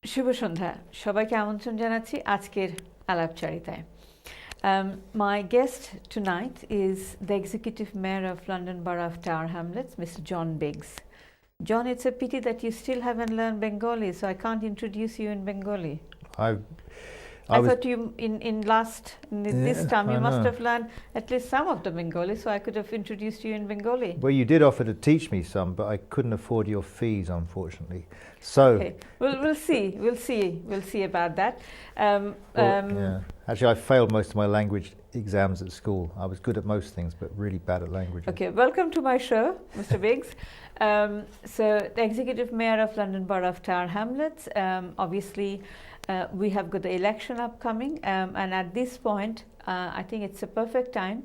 শুভ সন্ধ্যা সবাইকে আমন্ত্রণ জানাচ্ছি আজকের আলাপ চারিতায়। My guest tonight is the Executive Mayor of London Borough of Tower Hamlets, Mr. John Biggs. John, it's a pity that you still haven't learned Bengali, so I can't introduce you in Bengali. I thought you in this time you must have learned at least some of the Bengali, so I could have introduced you in Bengali. Well, you did offer to teach me some, but I couldn't afford your fees, unfortunately. So, okay, we'll see about that. Yeah. Actually, I failed most of my language exams at school. I was good at most things, but really bad at languages. Okay, welcome to my show, Mr. Biggs. So, the Executive Mayor of London Borough of Tower Hamlets, obviously. We have got the election upcoming, and at this point, I think it's a perfect time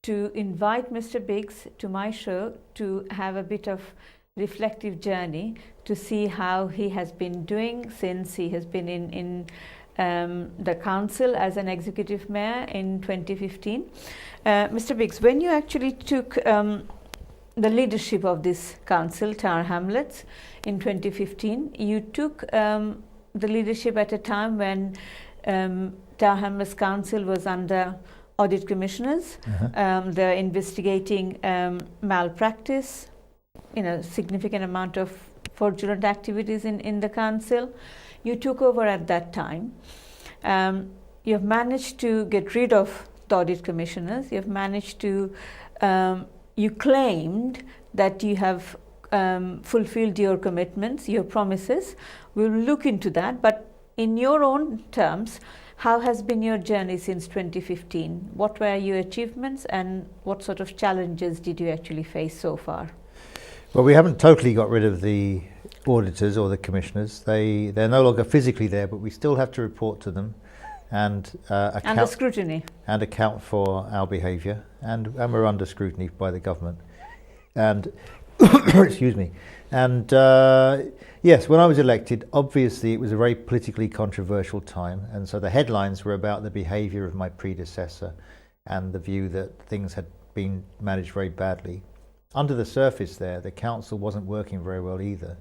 to invite Mr. Biggs to my show to have a bit of reflective journey to see how he has been doing since he has been in the council as an executive mayor in 2015. Mr. Biggs, when you actually took the leadership of this council, Tower Hamlets, in 2015, you took the leadership at a time when Tower Hamlets Council was under audit commissioners. They're investigating malpractice, significant amount of fraudulent activities in the council. You took over at that time. You have managed to get rid of the audit commissioners. You have managed to, you claimed that you have fulfilled your commitments, your promises. We'll look into that, but in your own terms, how has been your journey since 2015? What were your achievements and what sort of challenges did you actually face so far? Well, we haven't totally got rid of the auditors or the commissioners. They're no longer physically there, but we still have to report to them and under scrutiny. And account for our behaviour, and we're under scrutiny by the government. And excuse me. And yes, when I was elected, obviously it was a very politically controversial time, and so the headlines were about the behaviour of my predecessor and the view that things had been managed very badly. Under the surface there, the council wasn't working very well either,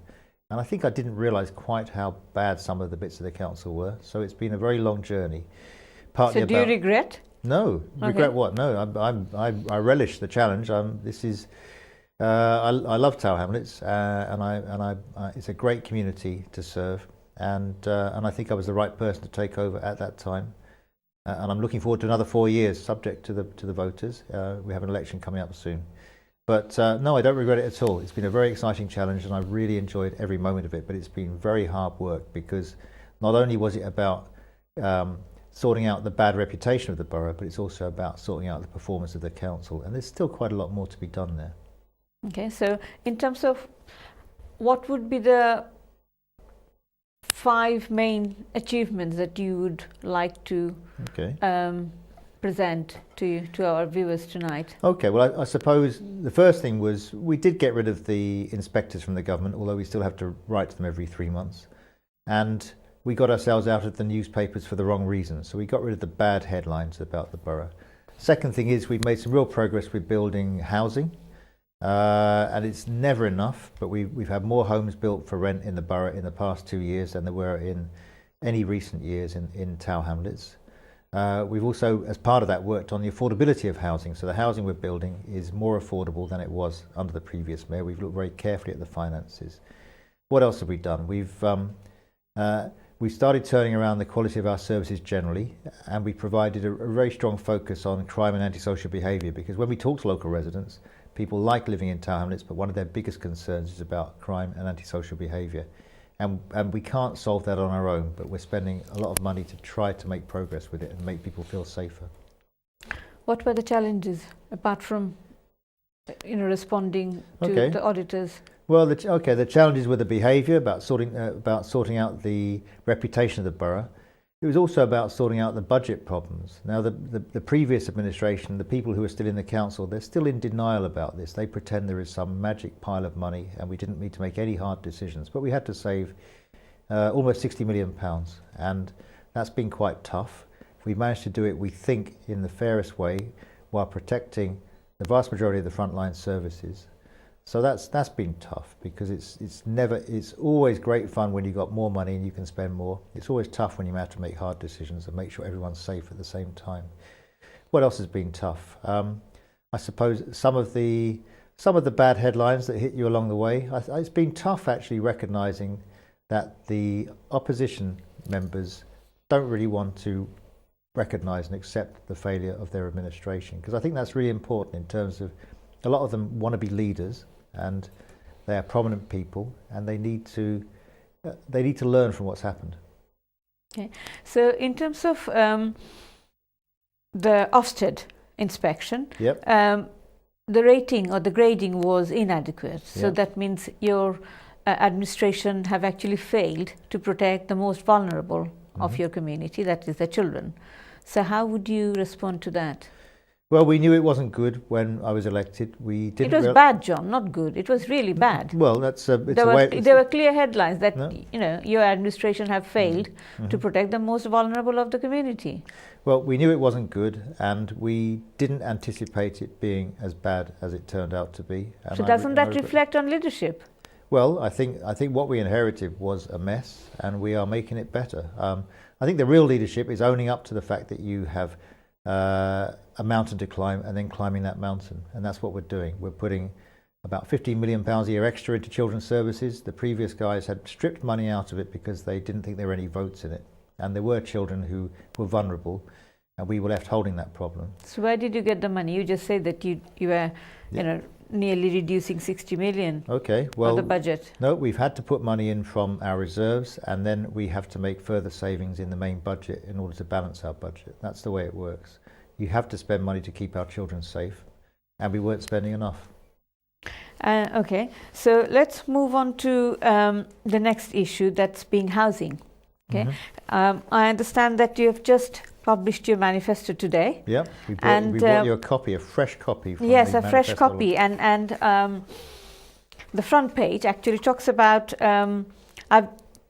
and I think I didn't realise quite how bad some of the bits of the council were, so it's been a very long journey. Partly so do you regret? No. Okay. Regret what? No, I relish the challenge. This is... I love Tower Hamlets, and it's a great community to serve, and I think I was the right person to take over at that time, and I'm looking forward to another 4 years, subject to the voters. We have an election coming up soon, but no, I don't regret it at all. It's been a very exciting challenge, and I've really enjoyed every moment of it. But it's been very hard work because not only was it about sorting out the bad reputation of the borough, but it's also about sorting out the performance of the council, and there's still quite a lot more to be done there. Okay, so in terms of what would be the 5 main achievements that you would like to present to our viewers tonight? Okay, well, I suppose the first thing was we did get rid of the inspectors from the government, although we still have to write to them every 3 months. And we got ourselves out of the newspapers for the wrong reasons, so we got rid of the bad headlines about the borough. Second thing is we've made some real progress with building housing. And it's never enough, but we've had more homes built for rent in the borough in the past 2 years than there were in any recent years in Tower Hamlets. We've also, as part of that, worked on the affordability of housing. So the housing we're building is more affordable than it was under the previous mayor. We've looked very carefully at the finances. What else have we done? We've started turning around the quality of our services generally, and we provided a very strong focus on crime and antisocial behaviour, because when we talk to local residents, people like living in Tower Hamlets, but one of their biggest concerns is about crime and antisocial behaviour. And we can't solve that on our own, but we're spending a lot of money to try to make progress with it and make people feel safer. What were the challenges, apart from responding to the auditors? Well, the challenges were the behaviour, about sorting out the reputation of the borough. It was also about sorting out the budget problems. Now, the previous administration, the people who are still in the council, they're still in denial about this. They pretend there is some magic pile of money and we didn't need to make any hard decisions. But we had to save almost £60 million, and that's been quite tough. We managed to do it, we think, in the fairest way while protecting the vast majority of the frontline services. So that's been tough, because it's always great fun when you've got more money and you can spend more. It's always tough when you have to make hard decisions and make sure everyone's safe at the same time. What else has been tough? I suppose some of the bad headlines that hit you along the way. It's been tough actually recognising that the opposition members don't really want to recognise and accept the failure of their administration, because I think that's really important in terms of a lot of them want to be leaders and they are prominent people, and they need to learn from what's happened. Okay, so in terms of the Ofsted inspection, Yep. The rating or the grading was inadequate. So Yep. that means your administration have actually failed to protect the most vulnerable of your community, that is the children. So how would you respond to that? Well, we knew it wasn't good when I was elected. We didn't. It was bad, John, not good. It was really bad. Well, that's There were clear headlines that No. your administration have failed to protect the most vulnerable of the community. Well, we knew it wasn't good, and we didn't anticipate it being as bad as it turned out to be. And So doesn't that reflect on leadership? Well, I think what we inherited was a mess, and we are making it better. I think the real leadership is owning up to the fact that you have a mountain to climb, and then climbing that mountain, and that's what we're doing. We're putting about £15 million a year extra into children's services. The previous guys had stripped money out of it because they didn't think there were any votes in it, and there were children who were vulnerable, and we were left holding that problem. So where did you get the money? You just said that you were nearly reducing 60 million Okay, well, of the budget. No, we've had to put money in from our reserves, and then we have to make further savings in the main budget in order to balance our budget. That's the way it works. You have to spend money to keep our children safe, and we weren't spending enough. Okay, so let's move on to the next issue, that's being housing. Okay, I understand that you have just published your manifesto today. Yeah, we brought you a copy, a fresh copy. From Yes, the a fresh manifesto. copy, and the front page actually talks about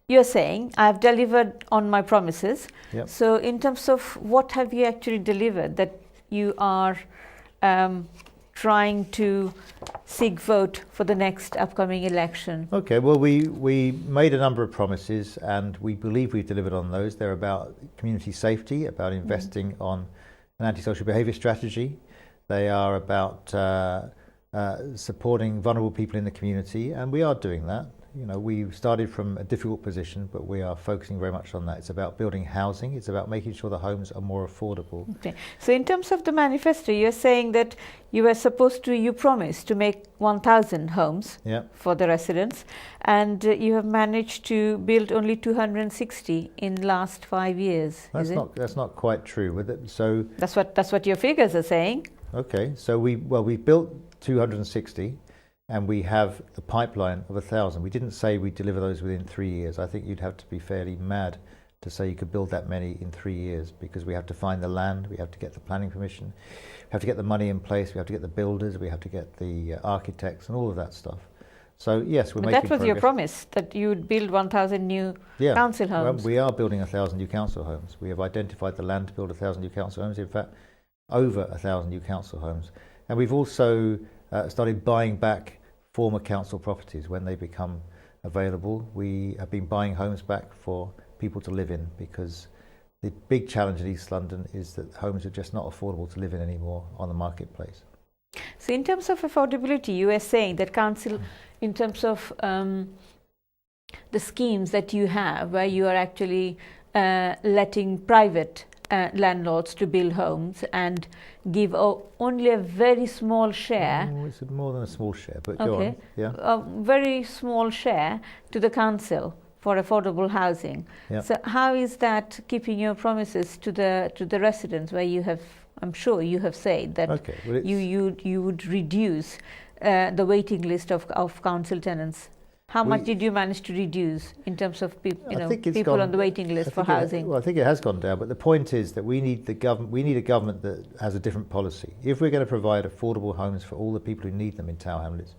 you're saying I've delivered on my promises. Yep. So in terms of what have you actually delivered that you are trying to seek vote for the next upcoming election? Okay, well, we made a number of promises, and we believe we've delivered on those. They're about community safety, about investing on an antisocial behaviour strategy. They are about supporting vulnerable people in the community, and we are doing that. You know, we started from a difficult position, but we are focusing very much on that. It's about building housing. It's about making sure the homes are more affordable. Okay. So in terms of the manifesto, you're saying that you promised to make 1,000 homes for the residents, and you have managed to build only 260 in last 5 years. That's not quite true. So that's what your figures are saying. Okay, so we built 260. And we have the pipeline of 1,000. We didn't say we'd deliver those within 3 years. I think you'd have to be fairly mad to say you could build that many in 3 years, because we have to find the land, we have to get the planning permission, we have to get the money in place, we have to get the builders, we have to get the architects and all of that stuff. So yes, we're making progress. That was your promise, that you would build 1,000 new council homes. Well, we are building 1,000 new council homes. We have identified the land to build 1,000 new council homes. In fact, over 1,000 new council homes. And we've also started buying back former council properties when they become available. We have been buying homes back for people to live in, because the big challenge in East London is that homes are just not affordable to live in anymore on the marketplace. So in terms of affordability, you were saying that council, in terms of the schemes that you have, where you are actually letting private landlords to build homes and give only a very small share. Oh, it's more than a small share, but go on. Yeah. A very small share to the council for affordable housing. Yeah. So how is that keeping your promises to the residents, where you have, I'm sure you have said that you would reduce the waiting list of council tenants? How much did you manage to reduce in terms of people on the waiting list for housing? I think it has gone down, but the point is that we need a government that has a different policy. If we're going to provide affordable homes for all the people who need them in Tower Hamlets,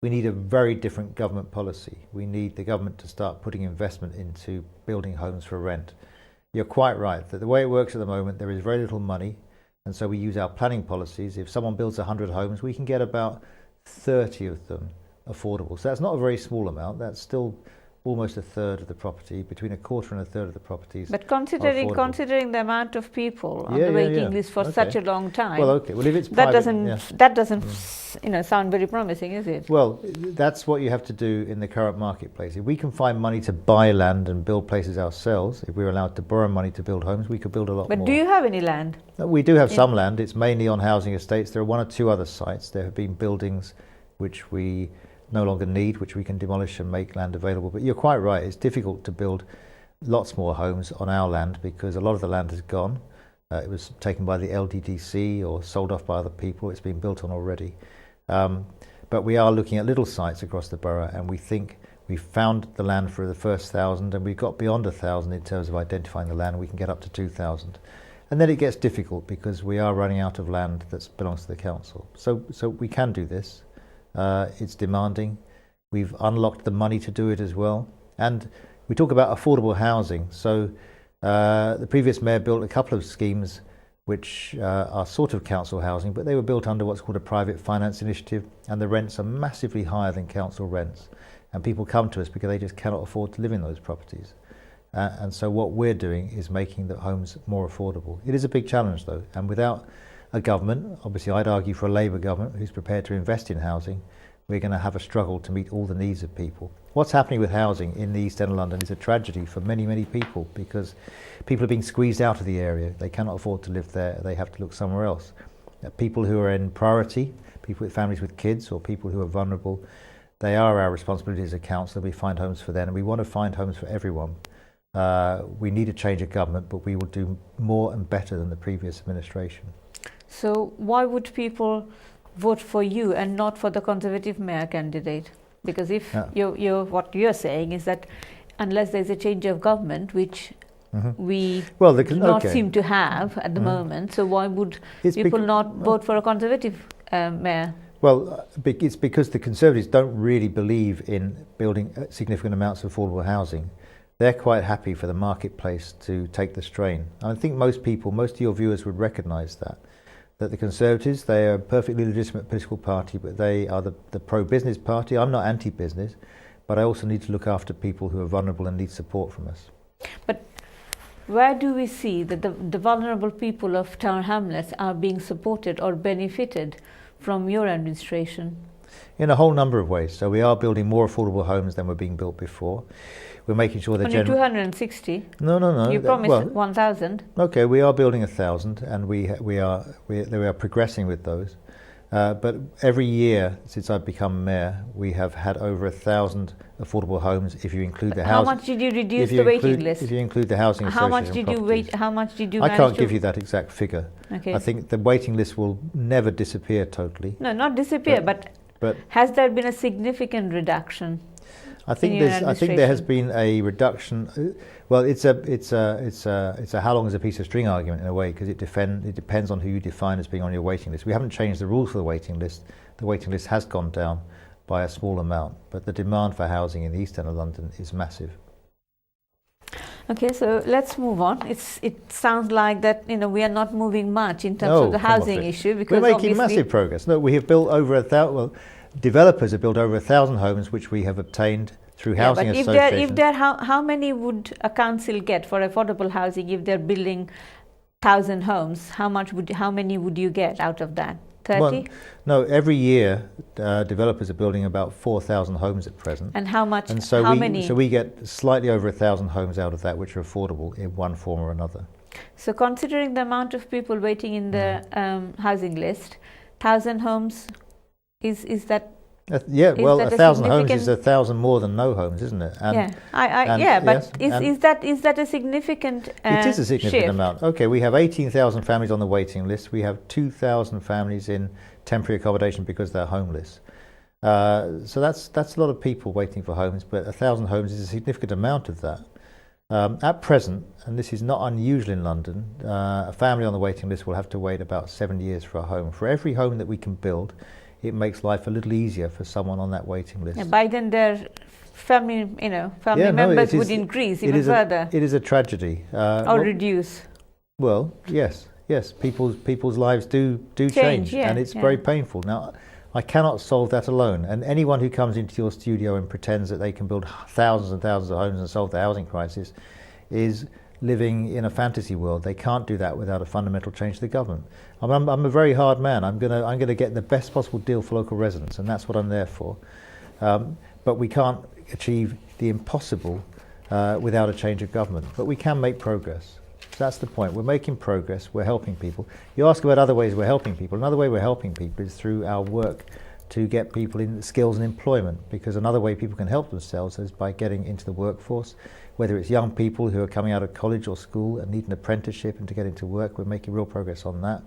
we need a very different government policy. We need the government to start putting investment into building homes for rent. You're quite right that the way it works at the moment, there is very little money, and so we use our planning policies. If someone builds 100 homes, we can get about 30 of them affordable. So that's not a very small amount. That's still almost a third of the property, between a quarter and a third of the proproperties. But considering the amount of people on the waiting list for such a long time, well, okay. Well, if it's that private, doesn't sound very promising, is it? Well, that's what you have to do in the current marketplace. If we can find money to buy land and build places ourselves, if we're allowed to borrow money to build homes, we could build a lot more. But do you have any land? We do have some land. It's mainly on housing estates. There are one or two other sites. There have been buildings which we no longer need, which we can demolish and make land available. But you're quite right, it's difficult to build lots more homes on our land because a lot of the land has gone. It was taken by the LDDC or sold off by other people. It's been built on already. But we are looking at little sites across the borough, and we think we've found the land for the first 1,000, and we've got beyond 1,000 in terms of identifying the land. We can get up to 2,000. And then it gets difficult because we are running out of land that belongs to the council. So we can do this. It's demanding. We've unlocked the money to do it as well. And we talk about affordable housing. So the previous mayor built a couple of schemes which are sort of council housing, but they were built under what's called a private finance initiative, and the rents are massively higher than council rents. And people come to us because they just cannot afford to live in those properties. And so what we're doing is making the homes more affordable. It is a big challenge though, and without a government, obviously I'd argue for a Labour government who's prepared to invest in housing, we're going to have a struggle to meet all the needs of people. What's happening with housing in the East End of London is a tragedy for many, many people because people are being squeezed out of the area. They cannot afford to live there. They have to look somewhere else. People who are in priority, people with families with kids or people who are vulnerable, they are our responsibility as a council. We find homes for them, and we want to find homes for everyone. We need a change of government, but we will do more and better than the previous administration. So why would people vote for you and not for the Conservative mayor candidate? Because if what you're saying is that unless there's a change of government, which we do not seem to have at the moment, so why would people not vote for a Conservative mayor? Well, it's because the Conservatives don't really believe in building significant amounts of affordable housing. They're quite happy for the marketplace to take the strain. I think most of your viewers would recognise that the Conservatives, they are a perfectly legitimate political party, but they are the pro-business party. I'm not anti-business, but I also need to look after people who are vulnerable and need support from us. But where do we see that the vulnerable people of Tower Hamlets are being supported or benefited from your administration? In a whole number of ways. So we are building more affordable homes than were being built before. We're making sure that only 260. No. You promised 1,000. Okay, we are building 1,000, and we are progressing with those. But every year since I've become mayor, we have had over 1,000 affordable homes. If you include the housing, how much did you reduce the waiting list? If you include the housing association, how much did you? I can't give you that exact figure. Okay. I think the waiting list will never disappear totally. No, not disappear, but has there been a significant reduction? I think there has been a reduction. Well, it's a how long is a piece of string argument in a way, because it depends on who you define as being on your waiting list. We haven't changed the rules for the waiting list. The waiting list has gone down by a small amount, but the demand for housing in the East End of London is massive. Okay, so let's move on. It sounds like that we are not moving much in terms of the housing issue, because we're making massive progress. No, we have built over 1,000. Well, developers have built over 1,000 homes, which we have obtained through housing associations. But how many would a council get for affordable housing if they're building 1,000 homes? How many would you get out of that? 30? Well, no, every year developers are building about 4,000 homes at present. And how much? And so how many? So we get slightly over 1,000 homes out of that, which are affordable in one form or another. So considering the amount of people waiting in the housing list, 1,000 homes, is that? Yeah, well, 1,000 homes is 1,000 more than no homes, isn't it? And, but is that a significant it is a significant shift? amount. Okay, we have 18,000 families on the waiting list. We have 2,000 families in temporary accommodation because they're homeless. So that's a lot of people waiting for homes, but 1,000 homes is a significant amount of that. At present, and this is not unusual in London, a family on the waiting list will have to wait about 7 years for a home. For every home that we can build, it makes life a little easier for someone on that waiting list. Yeah, by then their family members would increase even further. It is a tragedy. Or reduce. Well, yes. People's lives do change, and it's very painful. Now, I cannot solve that alone. And anyone who comes into your studio and pretends that they can build thousands and thousands of homes and solve the housing crisis is living in a fantasy world. They can't do that without a fundamental change to the government. I'm a very hard man. I'm gonna get the best possible deal for local residents, and that's what I'm there for. But we can't achieve the impossible without a change of government. But we can make progress. So that's the point. We're making progress. We're helping people. You ask about other ways we're helping people. Another way we're helping people is through our work to get people in skills and employment, because another way people can help themselves is by getting into the workforce, whether it's young people who are coming out of college or school and need an apprenticeship and to get into work. We're making real progress on that.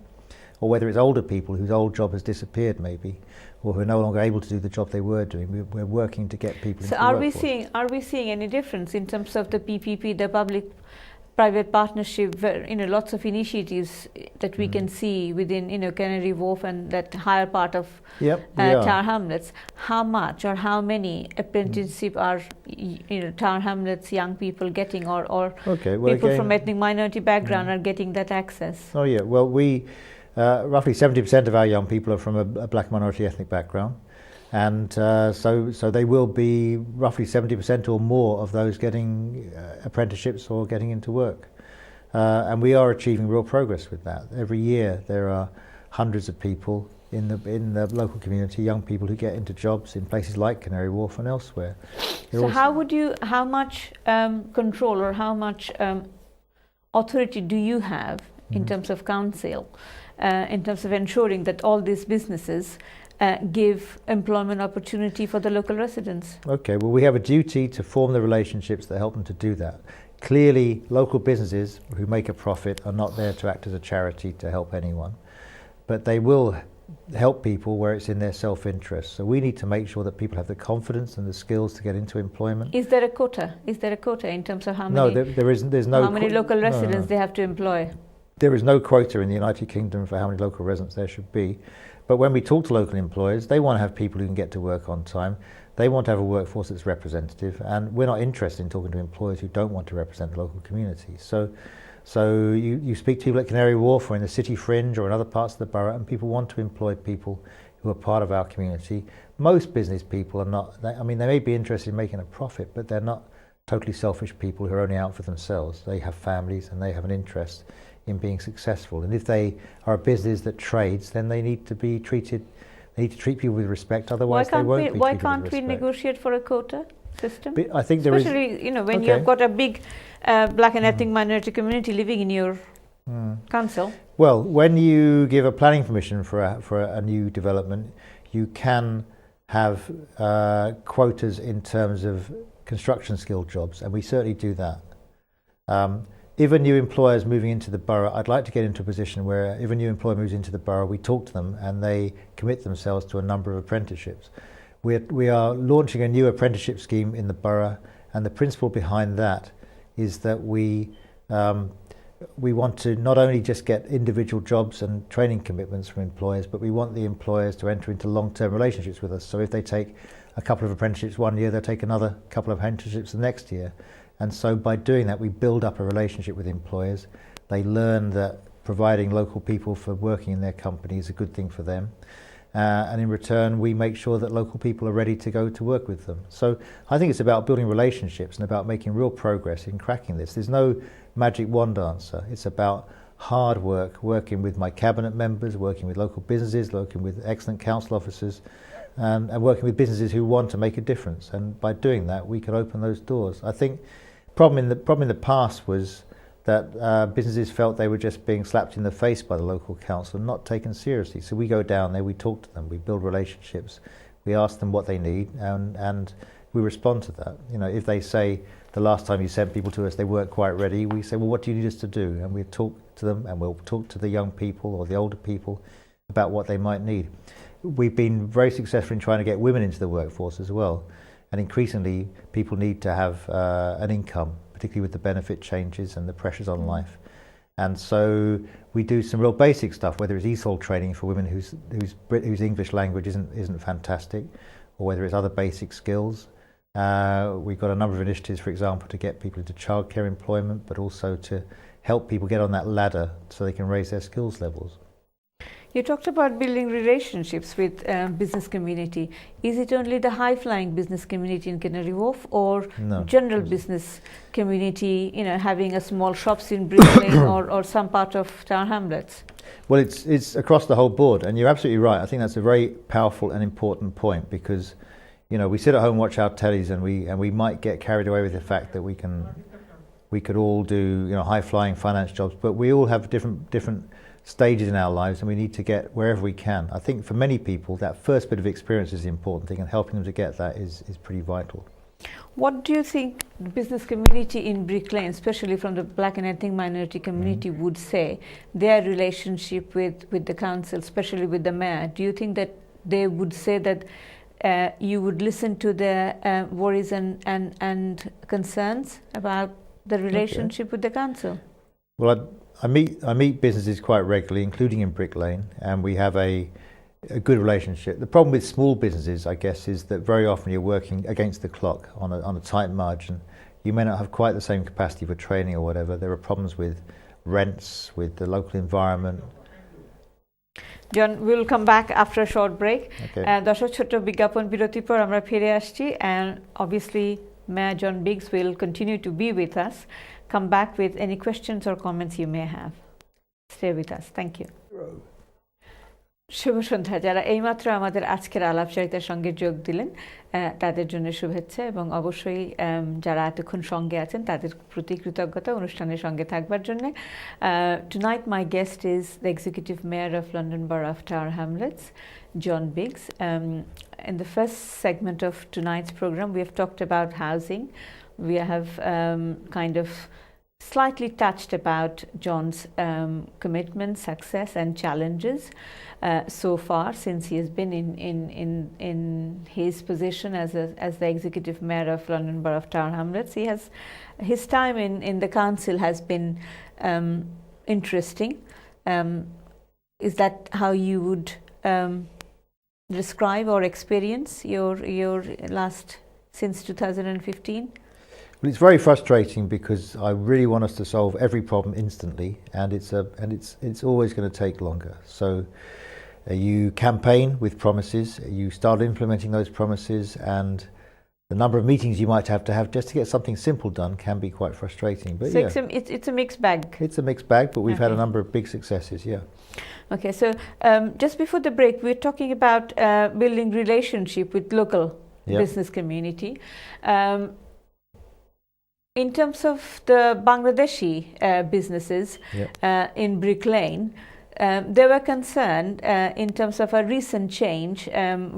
Or whether it's older people whose old job has disappeared maybe, or who are no longer able to do the job they were doing. We're working to get people into the workforce. So are we seeing any difference in terms of the PPP, the public-private partnership, where, lots of initiatives that we can see within, Canary Wharf and that higher part of Tower Hamlets? How much or how many apprenticeship are, Tower Hamlets young people getting, or people again, from ethnic minority background are getting that access? Oh yeah, well roughly 70% of our young people are from a black minority ethnic background, and so they will be roughly 70% or more of those getting apprenticeships or getting into work, and we are achieving real progress with that. Every year there are hundreds of people in the local community, young people who get into jobs in places like Canary Wharf and elsewhere. So how much control or how much authority do you have in terms of council, in terms of ensuring that all these businesses give employment opportunity for the local residents? Okay, well, we have a duty to form the relationships that help them to do that. Clearly, local businesses who make a profit are not there to act as a charity to help anyone, but they will help people where it's in their self-interest. So we need to make sure that people have the confidence and the skills to get into employment. Is there a quota? Is there a quota in terms of how many? No, there isn't. There's no. How many local residents they have to employ? There is no quota in the United Kingdom for how many local residents there should be. But when we talk to local employers, they want to have people who can get to work on time. They want to have a workforce that's representative, and we're not interested in talking to employers who don't want to represent the local community. So you speak to people at Canary Wharf or in the city fringe or in other parts of the borough, and people want to employ people who are part of our community. Most business people are not, they may be interested in making a profit, but they're not totally selfish people who are only out for themselves. They have families and they have an interest in being successful. And if they are a business that trades, then they need to be treated, they need to treat people with respect, otherwise they won't be treated with respect. Why can't we negotiate for a quota system? But I think there especially, when you've got a big black and ethnic minority community living in your council. Well, when you give a planning permission for a new development, you can have quotas in terms of construction skilled jobs, and we certainly do that. If a new employer is moving into the borough, I'd like to get into a position where if a new employer moves into the borough, we talk to them and they commit themselves to a number of apprenticeships. We are launching a new apprenticeship scheme in the borough, and the principle behind that is that we want to not only just get individual jobs and training commitments from employers, but we want the employers to enter into long-term relationships with us. So if they take a couple of apprenticeships one year, they'll take another couple of apprenticeships the next year. And so by doing that, we build up a relationship with employers. They learn that providing local people for working in their company is a good thing for them. And in return, we make sure that local people are ready to go to work with them. So I think it's about building relationships and about making real progress in cracking this. There's no magic wand answer. It's about hard work, working with my cabinet members, working with local businesses, working with excellent council officers, and working with businesses who want to make a difference. And by doing that, we can open those doors. I think problem in the past was that businesses felt they were just being slapped in the face by the local council and not taken seriously. So we go down there, we talk to them, we build relationships, we ask them what they need, and we respond to that. If they say the last time you sent people to us they weren't quite ready, we say, well, what do you need us to do? And we talk to them, and we'll talk to the young people or the older people about what they might need. We've been very successful in trying to get women into the workforce as well, and increasingly people need to have an income, particularly with the benefit changes and the pressures on life. And so we do some real basic stuff, whether it's ESOL training for women whose English language isn't fantastic, or whether it's other basic skills. We've got a number of initiatives, for example, to get people into childcare employment, but also to help people get on that ladder so they can raise their skills levels. You talked about building relationships with business community. Is it only the high-flying business community in Canary Wharf, or No. general business community? Having a small shops in Brick Lane or some part of Tower Hamlets. Well, it's across the whole board, and you're absolutely right. I think that's a very powerful and important point because, we sit at home, watch our tellies, and we might get carried away with the fact that we could all do high-flying finance jobs, but we all have different stages in our lives, and we need to get wherever we can. I think for many people, that first bit of experience is the important thing, and helping them to get that is pretty vital. What do you think the business community in Brick Lane, especially from the Black and ethnic minority community, would say their relationship with the council, especially with the mayor? Do you think that they would say that you would listen to their worries and concerns about the relationship with the council? Well, I meet businesses quite regularly, including in Brick Lane, and we have a good relationship. The problem with small businesses, I guess, is that very often you're working against the clock on a tight margin. You may not have quite the same capacity for training or whatever. There are problems with rents, with the local environment. John, we'll come back after a short break. Okay. ছোট্ট বিজ্ঞাপন বিরতির পর আমরা ফিরে আসছি, and obviously Mayor John Biggs will continue to be with us. Come back with any questions or comments you may have. Stay with us. Thank you. শুভ সন্ধ্যা। যারা এইমাত্র আমাদের আজকের আলাপ চারিতার সঙ্গে যোগ দিলেন তাদের জন্য শুভেচ্ছা, এবং অবশ্যই যারা এতক্ষণ সঙ্গে আছেন তাদের প্রতি কৃতজ্ঞতা অনুষ্ঠানের সঙ্গে থাকবার জন্য। Tonight my guest is the Executive Mayor of London Borough of Tower Hamlets, John Biggs. In the first segment of tonight's program we have talked about housing. We have kind of slightly touched about John's commitment, success and challenges so far since he has been in his position as the Executive Mayor of London Borough of Tower Hamlets. His time in the council has been interesting. Is that how you would describe or experience your last since 2015? Well, it's very frustrating because I really want us to solve every problem instantly, and it's always going to take longer. So you campaign with promises, you start implementing those promises, and the number of meetings you might have to have just to get something simple done can be quite frustrating. But so it's a mixed bag. It's a mixed bag, but we've had a number of big successes. Yeah. Okay, so just before the break, we're talking about building relationship with local business community. In terms of the Bangladeshi businesses in Brick Lane, they were concerned in terms of a recent change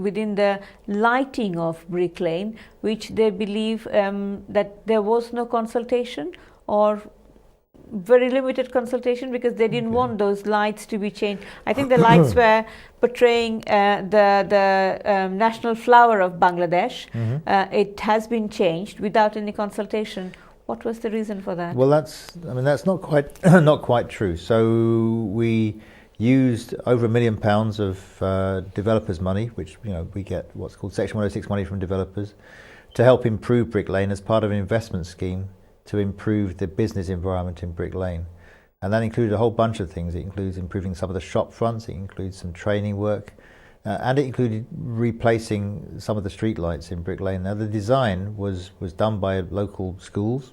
within the lighting of Brick Lane, which they believe that there was no consultation or very limited consultation because they didn't want those lights to be changed. I think the lights were portraying the national flower of Bangladesh. It has been changed without any consultation. What was the reason for that? Well, that's not quite true. So we used over £1 million of developers' money, which we get what's called Section 106 money from developers, to help improve Brick Lane as part of an investment scheme to improve the business environment in Brick Lane. And that included a whole bunch of things. It includes improving some of the shop fronts, it includes some training work, and it included replacing some of the street lights in Brick Lane. Now the design was done by local schools,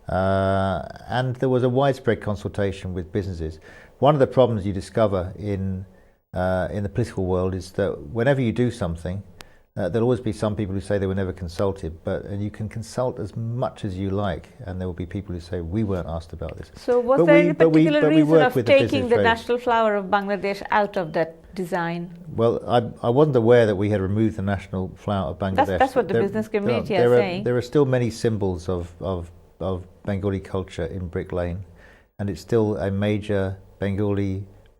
and there was a widespread consultation with businesses. One of the problems you discover in the political world is that whenever you do something, there'll always be some people who say they were never consulted, and you can consult as much as you like, and there will be people who say we weren't asked about this. So was there any particular reason of taking the national flower of Bangladesh out of that design? Well, I wasn't aware that we had removed the national flower of Bangladesh. That's what the business community are saying. There are still many symbols of Bengali culture in Brick Lane, and it's still a major Bengali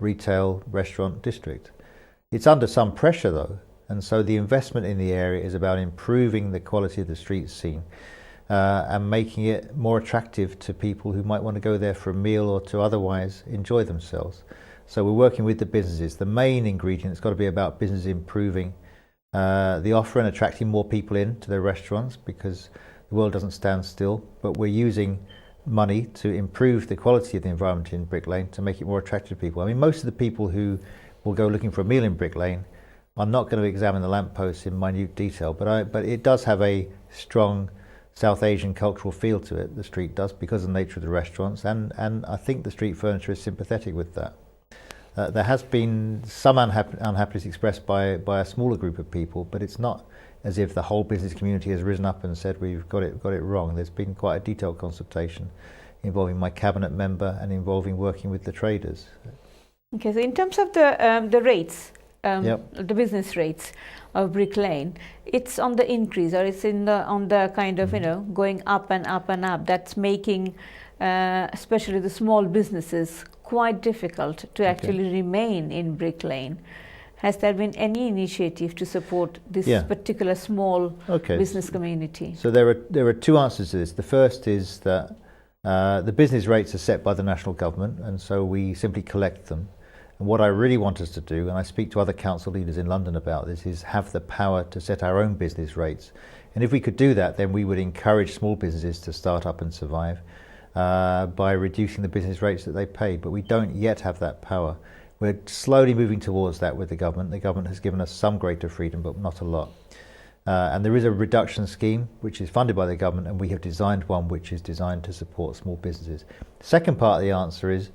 retail restaurant district. It's under some pressure though, and so the investment in the area is about improving the quality of the street scene and making it more attractive to people who might want to go there for a meal or to otherwise enjoy themselves. So we're working with the businesses. The main ingredient has got to be about business improving the offer and attracting more people into their restaurants, because the world doesn't stand still, but we're using money to improve the quality of the environment in Brick Lane to make it more attractive to people. I mean, most of the people who will go looking for a meal in Brick Lane. I'm not going to examine the lampposts in minute detail, but it does have a strong South Asian cultural feel to it, the street does, because of the nature of the restaurants, and I think the street furniture is sympathetic with that. There has been some unhappiness expressed by a smaller group of people, but it's not as if the whole business community has risen up and said we've got it wrong. There's been quite a detailed consultation involving my cabinet member and involving working with the traders. Okay, so in terms of the rates, Yep. the business rates of Brick Lane, it's on the increase, or it's on the kind of going up and up and up. That's making especially the small businesses quite difficult to actually remain in Brick Lane. Has there been any initiative to support this particular small business community? So there are two answers to this. The first is that the business rates are set by the national government, and so we simply collect them. And what I really want us to do, and I speak to other council leaders in London about this, is have the power to set our own business rates. And if we could do that, then we would encourage small businesses to start up and survive by reducing the business rates that they pay. But we don't yet have that power. We're slowly moving towards that with the government. The government has given us some greater freedom, but not a lot. And there is a reduction scheme which is funded by the government, and we have designed one which is designed to support small businesses. The second part of the answer is,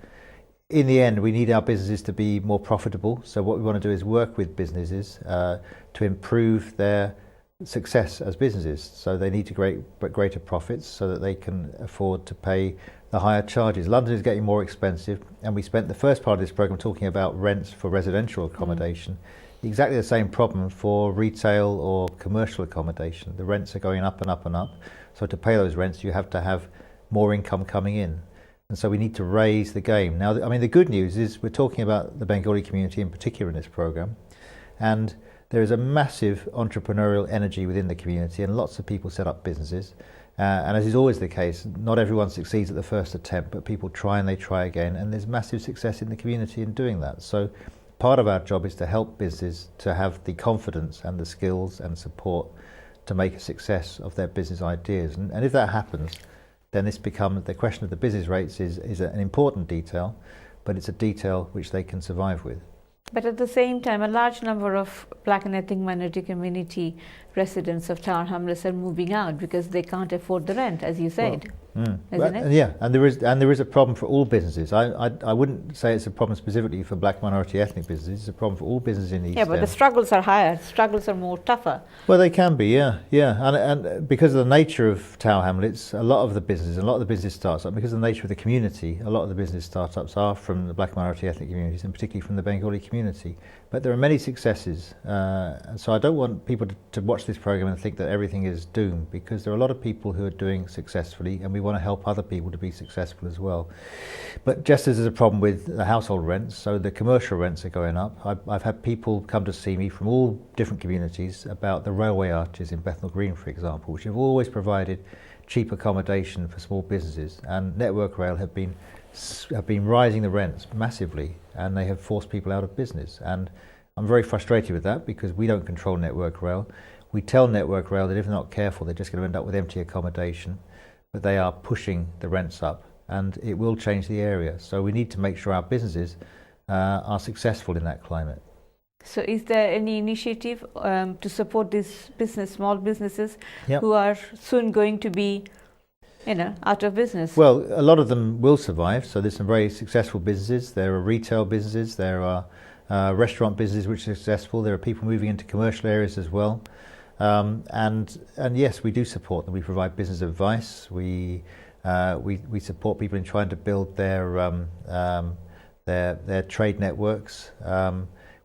in the end, we need our businesses to be more profitable. So what we want to do is work with businesses to improve their success as businesses. So they need to greater profits so that they can afford to pay the higher charges. London is getting more expensive, and we spent the first part of this programme talking about rents for residential accommodation. Exactly the same problem for retail or commercial accommodation. The rents are going up and up and up. So to pay those rents, you have to have more income coming in. And so we need to raise the game. Now, I mean, the good news is we're talking about the Bengali community in particular in this programme, and there is a massive entrepreneurial energy within the community, and lots of people set up businesses. And as is always the case, not everyone succeeds at the first attempt, but people try and they try again, and there's massive success in the community in doing that. So part of our job is to help businesses to have the confidence and the skills and support to make a success of their business ideas. And if that happens, then this becomes, the question of the business rates is an important detail, but it's a detail which they can survive with. But at the same time, a large number of Black and ethnic minority community residents of Tower Hamlets are moving out because they can't afford the rent, as you said. Isn't it? Yeah, and there is a problem for all businesses. I wouldn't say it's a problem specifically for Black minority ethnic businesses. It's a problem for all businesses in the East Yeah, but End. the struggles are higher. Struggles are more tougher. Well, they can be, yeah. And because of the nature of Tower Hamlets, a lot of the business startups, because of the nature of the community, a lot of the business startups are from the Black minority ethnic communities, and particularly from the Bengali community. But there are many successes, and so I don't want people to watch this program and think that everything is doomed, because there are a lot of people who are doing successfully, and we want to help other people to be successful as well. But just as there's a problem with the household rents, so the commercial rents are going up. I've had people come to see me from all different communities about the railway arches in Bethnal Green, for example, which have always provided cheap accommodation for small businesses, and Network Rail have been rising the rents massively, and they have forced people out of business. And I'm very frustrated with that, because we don't control Network Rail. We tell Network Rail that if they're not careful, they're just going to end up with empty accommodation, but they are pushing the rents up, and it will change the area. So we need to make sure our businesses are successful in that climate. So is there any initiative to support these small businesses Yep. who are soon going to be out of business? Well, a lot of them will survive. So there's some very successful businesses. There are retail businesses. There are restaurant businesses which are successful. There are people moving into commercial areas as well. And yes, we do support them. We provide business advice. We support people in trying to build their trade networks.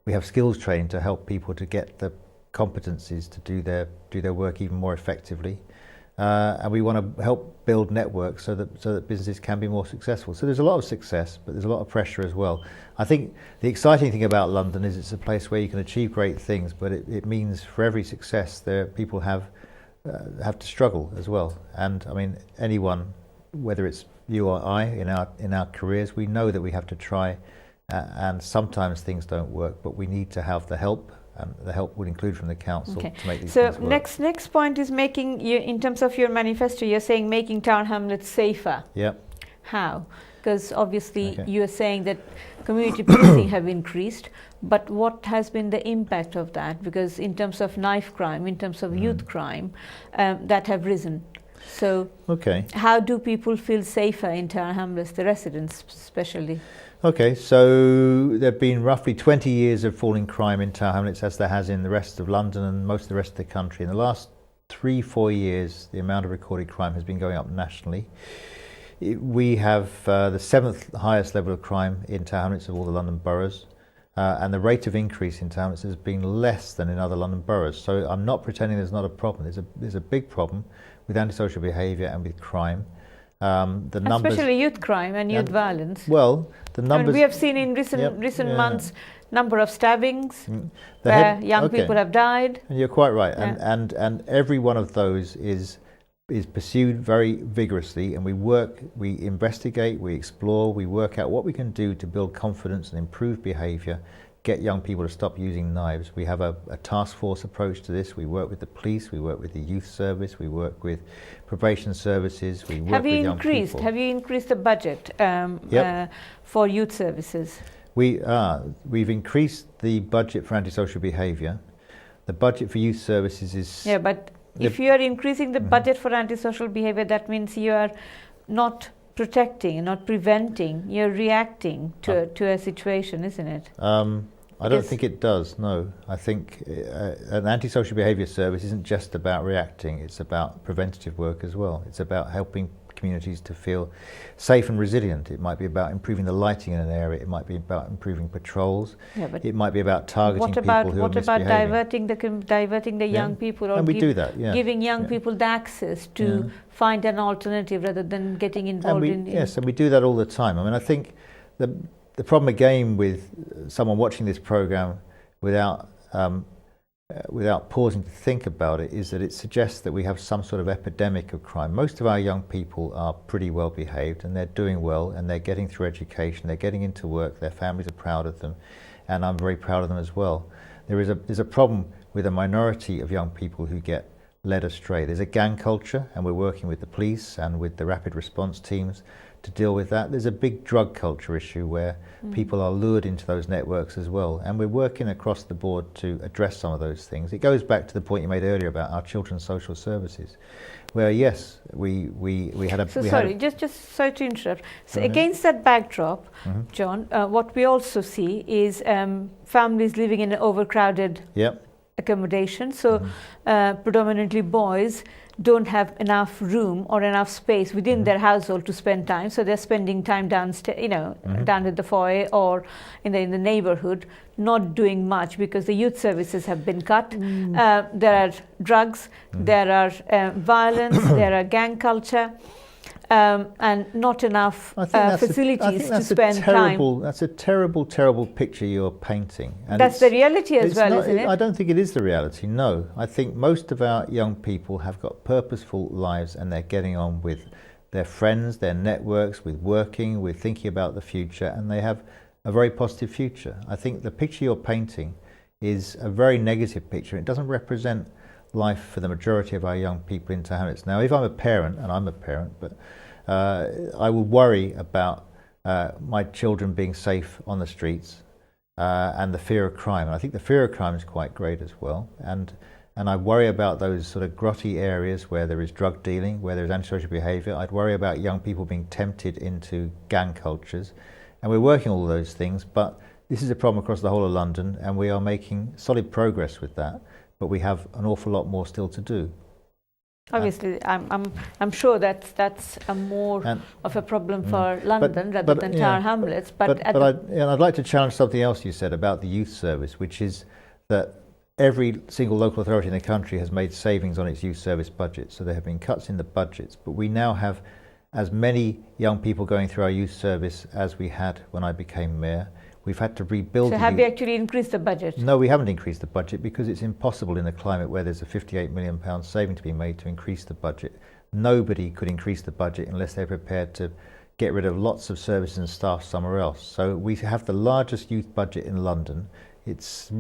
We have skills training to help people to get the competencies to do their work even more effectively. And we want to help build networks so that businesses can be more successful. So there's a lot of success, but there's a lot of pressure as well. I think the exciting thing about London is it's a place where you can achieve great things, but it means for every success people have to struggle as well. And I mean, anyone, whether it's you or I, in our careers, we know that we have to try, and sometimes things don't work, but we need to have the help. And the help would include from the council to make these things work. So next point is in terms of your manifesto, you're saying making Tower Hamlets safer. Yeah. How? Because obviously Okay. you are saying that community policing have increased, but what has been the impact of that? Because in terms of knife crime, in terms of youth crime, that have risen. So Okay. how do people feel safer in Tower Hamlets, the residents especially? Okay, so there have been roughly 20 years of falling crime in Tower Hamlets, as there has in the rest of London and most of the rest of the country. In the last 3-4 years, the amount of recorded crime has been going up nationally. We have the 7th highest level of crime in Tower Hamlets of all the London boroughs, and the rate of increase in Tower Hamlets has been less than in other London boroughs. So I'm not pretending there's not a problem. There's a big problem with antisocial behaviour and with crime. The numbers, especially youth crime and youth violence. well, the numbers. I mean, we have seen in recent months number of stabbings where young people have died. And you're quite right, and every one of those is pursued very vigorously, and we investigate, we explore, we work out what we can do to build confidence and improve behaviour, get young people to stop using knives. We have a task force approach to this. We work with the police, we work with the youth service, we work with probation services, we work with young people. Have you increased the budget for youth services? We've increased the budget for antisocial behaviour. The budget for youth services is... Yeah, but if you are increasing the budget for antisocial behaviour, that means you are not protecting, not preventing, you're reacting to a situation, isn't it? I don't think it does, no. I think an antisocial behaviour service isn't just about reacting, it's about preventative work as well. It's about helping communities to feel safe and resilient. It might be about improving the lighting in an area, it might be about improving patrols, it might be about targeting people who are misbehaving. What about diverting the young people, or and we do that, giving young people the access to find an alternative rather than getting involved in... Yes, and we do that all the time. I mean, I think the problem again with someone watching this programme without pausing to think about it is that it suggests that we have some sort of epidemic of crime. Most of our young people are pretty well behaved, and they're doing well, and they're getting through education, they're getting into work, their families are proud of them, and I'm very proud of them as well. There's a problem with a minority of young people who get led astray. There's a gang culture, and we're working with the police and with the rapid response teams to deal with that. There's a big drug culture issue where people are lured into those networks as well, and we're working across the board to address some of those things. It goes back to the point you made earlier about our children's social services, where yes, we had a... Just sorry to interrupt. So against that backdrop, John, what we also see is families living in an overcrowded accommodation. So predominantly boys don't have enough room or enough space within their household to spend time, so they're spending time downstairs, down at the foyer or in the neighborhood, not doing much because the youth services have been cut. There are drugs, there are violence, there are gang culture, and not enough facilities to spend time. That's a terrible, terrible picture you're painting. And that's the reality as well, isn't it? I don't think it is the reality, no. I think most of our young people have got purposeful lives, and they're getting on with their friends, their networks, with working, with thinking about the future, and they have a very positive future. I think the picture you're painting is a very negative picture. It doesn't represent life for the majority of our young people in Tower Hamlets. Now, if I'm a parent, and I'm a parent, but I would worry about my children being safe on the streets and the fear of crime. And I think the fear of crime is quite great as well. And I worry about those sort of grotty areas where there is drug dealing, where there's antisocial behaviour. I'd worry about young people being tempted into gang cultures. And we're working all of those things, but this is a problem across the whole of London, and we are making solid progress with that. But we have an awful lot more still to do. Obviously, I'm sure that's a more of a problem for London rather than Tower Hamlets. I'd like to challenge something else you said about the youth service, which is that every single local authority in the country has made savings on its youth service budget. So there have been cuts in the budgets, but we now have as many young people going through our youth service as we had when I became mayor. We've had to rebuild. So have you actually increased the budget? No, we haven't increased the budget because it's impossible in a climate where there's a £58 million saving to be made to increase the budget. Nobody could increase the budget unless they're prepared to get rid of lots of services and staff somewhere else. So we have the largest youth budget in London. It's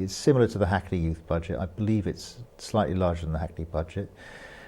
similar to the Hackney youth budget. I believe it's slightly larger than the Hackney budget.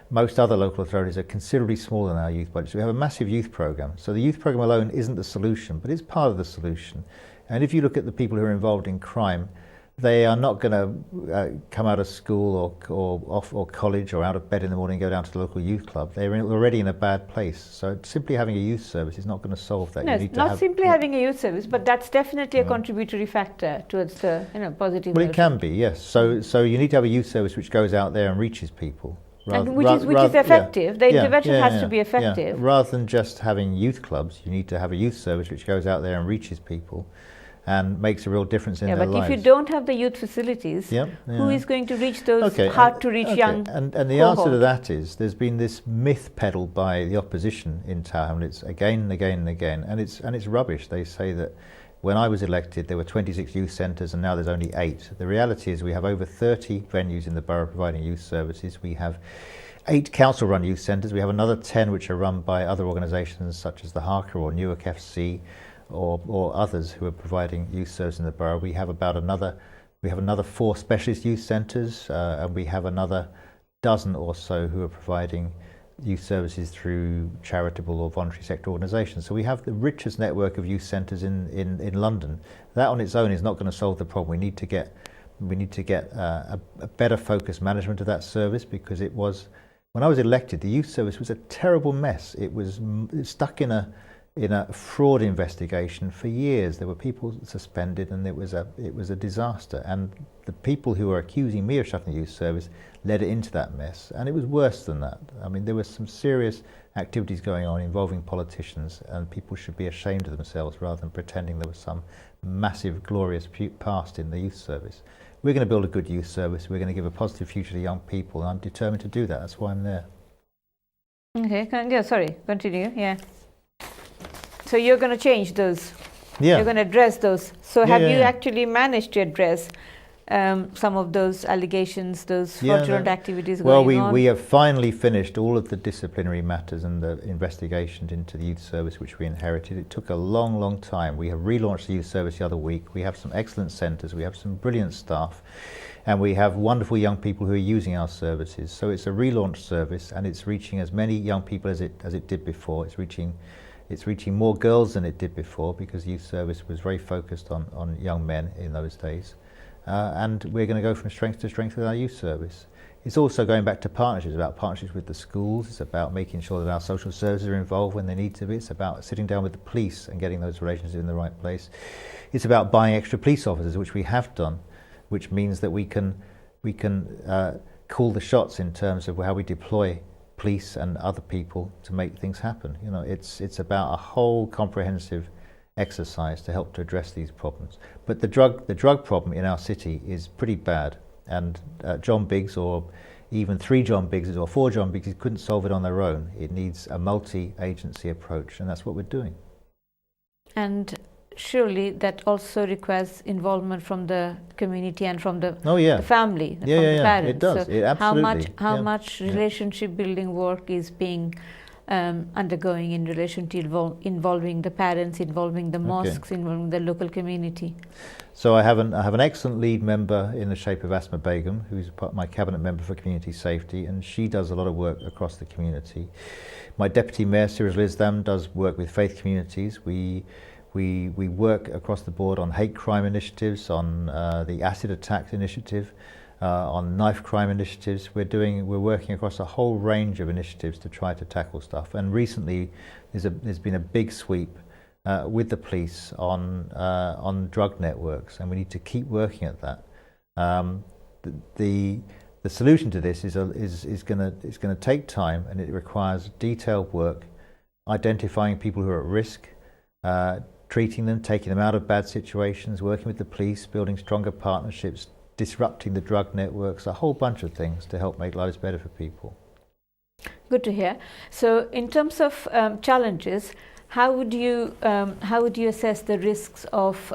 most other local authorities are considerably smaller than our youth budgets. We have a massive youth programme. So the youth programme alone isn't the solution, but it's part of the solution. And if you look at the people who are involved in crime, they are not going to come out of school or college or out of bed in the morning and go down to the local youth club. They're already in a bad place. So simply having a youth service is not going to solve that. No, not simply having a youth service, but that's definitely a contributory factor towards the positive. Well, it can be, yes. So you need to have a youth service which goes out there and reaches people. And which is effective. The intervention has to be effective. Yeah. Rather than just having youth clubs, you need to have a youth service which goes out there and reaches people and makes a real difference in their lives. But if you don't have the youth facilities, who is going to reach those hard-to-reach young And the answer to that is there's been this myth peddled by the opposition in Tower Hamlets again and again and again, and it's rubbish. They say that when I was elected there were 26 youth centres and now there's only 8. The reality is we have over 30 venues in the borough providing youth services. We have 8 council-run youth centres. We have another 10 which are run by other organisations such as the Harker or Newark FC, or others who are providing youth service in the borough. We have another 4 specialist youth centres, and we have another dozen or so who are providing youth services through charitable or voluntary sector organisations. So we have the richest network of youth centres in London. That on its own is not going to solve the problem. We need to get a better focused management of that service, because it was, when I was elected, the youth service was a terrible mess. It was stuck in a fraud investigation for years. There were people suspended, and it was a disaster. And the people who were accusing me of shutting the youth service led it into that mess. And it was worse than that. I mean, there were some serious activities going on involving politicians, and people should be ashamed of themselves rather than pretending there was some massive, glorious past in the youth service. We're going to build a good youth service. We're going to give a positive future to young people, and I'm determined to do that. That's why I'm there. Okay, continue. Yeah. So you're going to change those. Yeah. You're going to address those. So have you actually managed to address some of those allegations, those fraudulent activities going on? Well, we have finally finished all of the disciplinary matters and the investigations into the youth service which we inherited. It took a long, long time. We have relaunched the youth service the other week. We have some excellent centres. We have some brilliant staff. And we have wonderful young people who are using our services. So it's a relaunched service, and it's reaching as many young people as it did before. It's reaching more girls than it did before, because youth service was very focused on young men in those days. And we're going to go from strength to strength with our youth service. It's also going back to partnerships, about partnerships with the schools. It's about making sure that our social services are involved when they need to be. It's about sitting down with the police and getting those relationships in the right place. It's about buying extra police officers, which we have done, which means that we can call the shots in terms of how we deploy police and other people to make things happen. You know, it's about a whole comprehensive exercise to help to address these problems. But the drug problem in our city is pretty bad, and John Biggs, or even 3 John Biggses or 4 John Biggses, couldn't solve it on their own. It needs a multi-agency approach, and that's what we're doing. And surely that also requires involvement from the community and from the family, from the parents. It does. So it absolutely. How much relationship building work is being undergoing in relation to involving the parents, involving the mosques, involving the local community? So I have an excellent lead member in the shape of Atn Bangla, who's my cabinet member for community safety, and she does a lot of work across the community. My deputy mayor, Siraj Islam, does work with faith communities. We work across the board on hate crime initiatives, on the acid attack initiative, on knife crime initiatives. We're working across a whole range of initiatives to try to tackle stuff. And recently, there's been a big sweep with the police on drug networks, and we need to keep working at that. The solution to this is going to take time, and it requires detailed work, identifying people who are at risk, treating them, taking them out of bad situations, working with the police, building stronger partnerships, disrupting the drug networks, a whole bunch of things to help make lives better for people. Good to hear. So in terms of challenges, how would you assess the risks of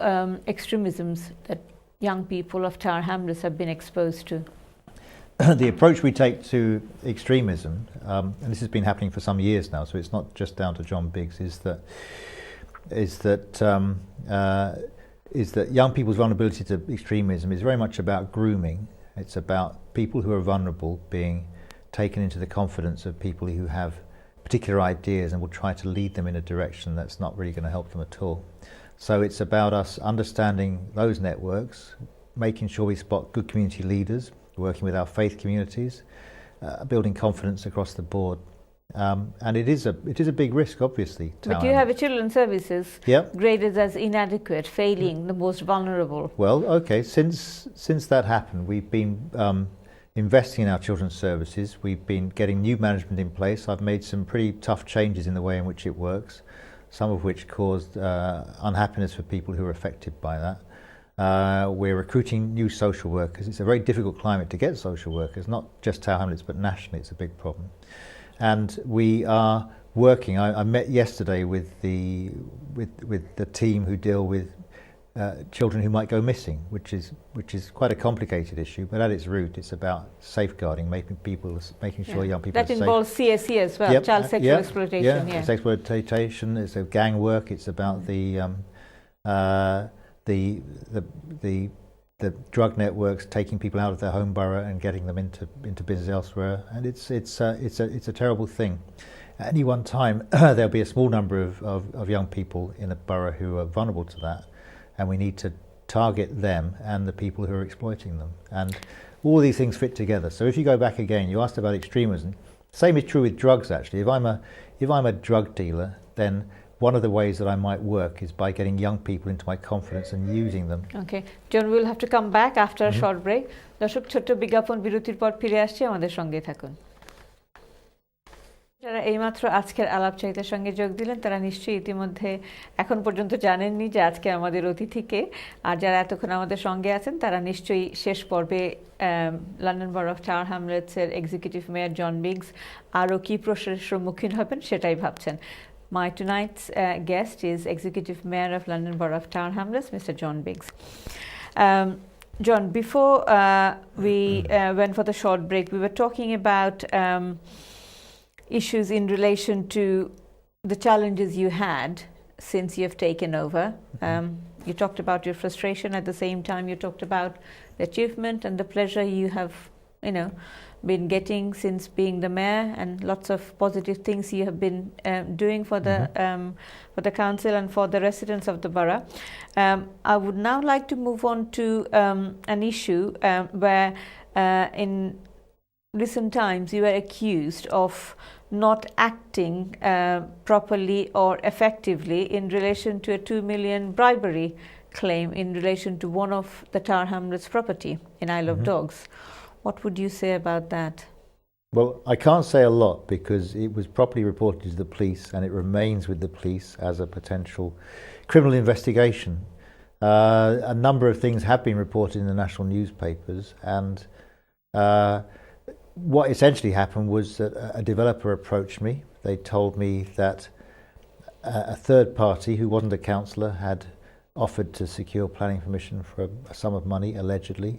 extremisms that young people of Tower Hamlets have been exposed to? The approach we take to extremism, and this has been happening for some years now, so it's not just down to John Biggs, is that young people's vulnerability to extremism is very much about grooming. It's about people who are vulnerable being taken into the confidence of people who have particular ideas and will try to lead them in a direction that's not really going to help them at all. So it's about us understanding those networks, making sure we spot good community leaders, working with our faith communities, building confidence across the board. And it is a big risk, obviously. But you have a children's services Yep. graded as inadequate, failing the most vulnerable. Well, okay. Since that happened, we've been investing in our children's services. We've been getting new management in place. I've made some pretty tough changes in the way in which it works, some of which caused unhappiness for people who are affected by that. We're recruiting new social workers. It's a very difficult climate to get social workers, not just Tower Hamlets, but nationally it's a big problem. And we are working. I met yesterday with the team who deal with children who might go missing, which is quite a complicated issue. But at its root, it's about safeguarding, making sure young people. That are involves safe. CSE as well, Yep. child sexual exploitation. Yeah, sexual exploitation. It's a gang work. It's about the drug networks taking people out of their home borough and getting them into business elsewhere, and it's a terrible thing. At any one time, there'll be a small number of young people in a borough who are vulnerable to that, and we need to target them and the people who are exploiting them. And all these things fit together. So if you go back again, you asked about extremism. Same is true with drugs, actually. If I'm a drug dealer, then one of the ways that I might work is by getting young people into my confidence and using them. Okay, John, we'll have to come back after a short break. দর্শক ছোট্ট বিজ্ঞাপন বিরতির পর ফিরে আসছি, আমাদের সঙ্গে থাকুন। যারা এইমাত্র আজকের আলাপ চারিতার সঙ্গে যোগ দিলেন তারা নিশ্চয়ই ইতিমধ্যে এখন পর্যন্ত জানেননি যে আজকে আমাদের অতিথিকে, আর যারা এতক্ষণ আমাদের সঙ্গে আছেন তারা নিশ্চয়ই শেষ পর্বে লন্ডন বরো অফ টাওয়ার হ্যামলেটসের এক্সিকিউটিভ মেয়র জন বিগস আরও কী প্রশ্নের সম্মুখীন হবেন সেটাই ভাবছেন। My tonight's guest is Executive Mayor of London Borough of Tower Hamlets, Mr. John Biggs. John, before we went for the short break, we were talking about issues in relation to the challenges you had since you have taken over. You talked about your frustration. At the same time, you talked about the achievement and the pleasure you have, been getting since being the mayor, and lots of positive things you have been doing for the council and for the residents of the borough. I would now like to move on to an issue where in recent times you were accused of not acting properly or effectively in relation to a 2 million bribery claim in relation to one of the Tower Hamlets property in Isle of Dogs. What would you say about that? Well, I can't say a lot because it was properly reported to the police and it remains with the police as a potential criminal investigation. A number of things have been reported in the national newspapers, and what essentially happened was that a developer approached me. They told me that a third party who wasn't a councillor had offered to secure planning permission for a sum of money, allegedly.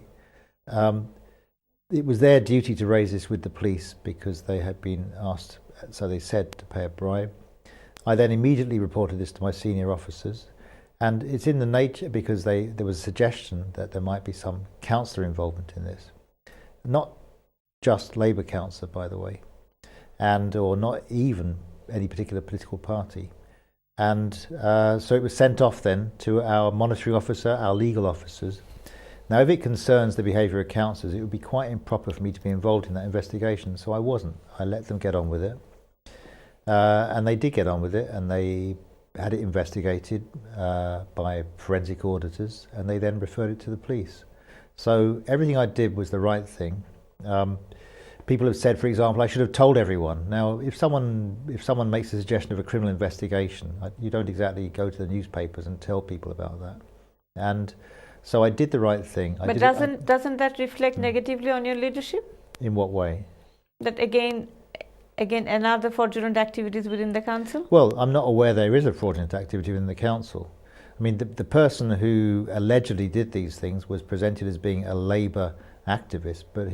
It was their duty to raise this with the police because they had been asked, so they said, to pay a bribe. I then immediately reported this to my senior officers, and it's in the nature because there was a suggestion that there might be some councillor involvement in this. Not just Labour councillor, by the way, or not even any particular political party. And so it was sent off then to our monitoring officer, our legal officers. Now, if it concerns the behaviour of councillors, it would be quite improper for me to be involved in that investigation, so I wasn't. I let them get on with it. And they did get on with it, and they had it investigated by forensic auditors, and they then referred it to the police. So everything I did was the right thing. People have said, for example, I should have told everyone. Now, if someone makes a suggestion of a criminal investigation, you don't exactly go to the newspapers and tell people about that. And so I did the right thing. But doesn't that reflect negatively on your leadership? In what way? That again another fraudulent activities within the council? Well, I'm not aware there is a fraudulent activity within the council. I mean, the person who allegedly did these things was presented as being a Labour activist, but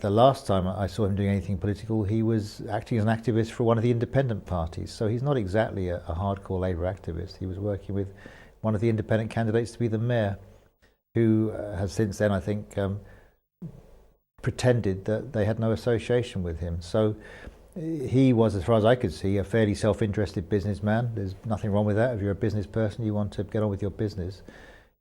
the last time I saw him doing anything political, he was acting as an activist for one of the independent parties. So he's not exactly a hardcore Labour activist. He was working with one of the independent candidates to be the mayor, who has since then, I think, pretended that they had no association with him. So he was, as far as I could see, a fairly self-interested businessman. There's nothing wrong with that. If you're a business person, you want to get on with your business,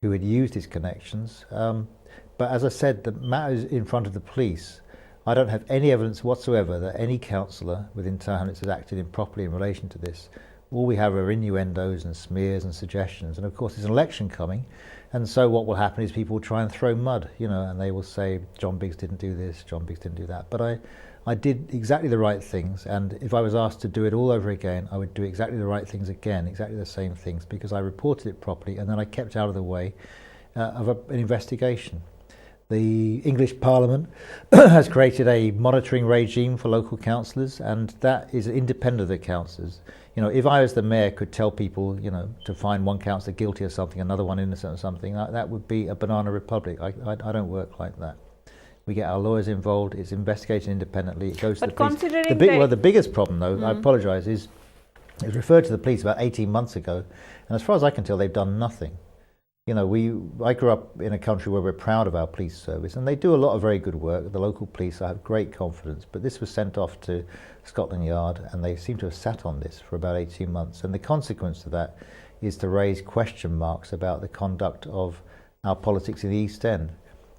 who had used his connections. But as I said, the matter is in front of the police. I don't have any evidence whatsoever that any councillor within Tower Hamlets has acted improperly in relation to this. All we have are innuendos and smears and suggestions. And of course, there's an election coming. And so what will happen is people will try and throw mud, and they will say, John Biggs didn't do this, John Biggs didn't do that. But I did exactly the right things. And if I was asked to do it all over again, I would do exactly the right things again, exactly the same things, because I reported it properly and then I kept out of the way of an investigation. The English Parliament has created a monitoring regime for local councillors, and that is independent of the councillors. If I as the mayor could tell people, to find one councillor guilty of something, another one innocent of something, that would be a banana republic. I don't work like that. We get our lawyers involved. It's investigated independently. It goes to the police. The biggest problem, though, I apologise, is it's referred to the police about 18 months ago, and as far as I can tell, they've done nothing. I grew up in a country where we're proud of our police service, and they do a lot of very good work. The local police, I have great confidence, but this was sent off to Scotland Yard, and they seem to have sat on this for about 18 months. And the consequence of that is to raise question marks about the conduct of our politics in the East End.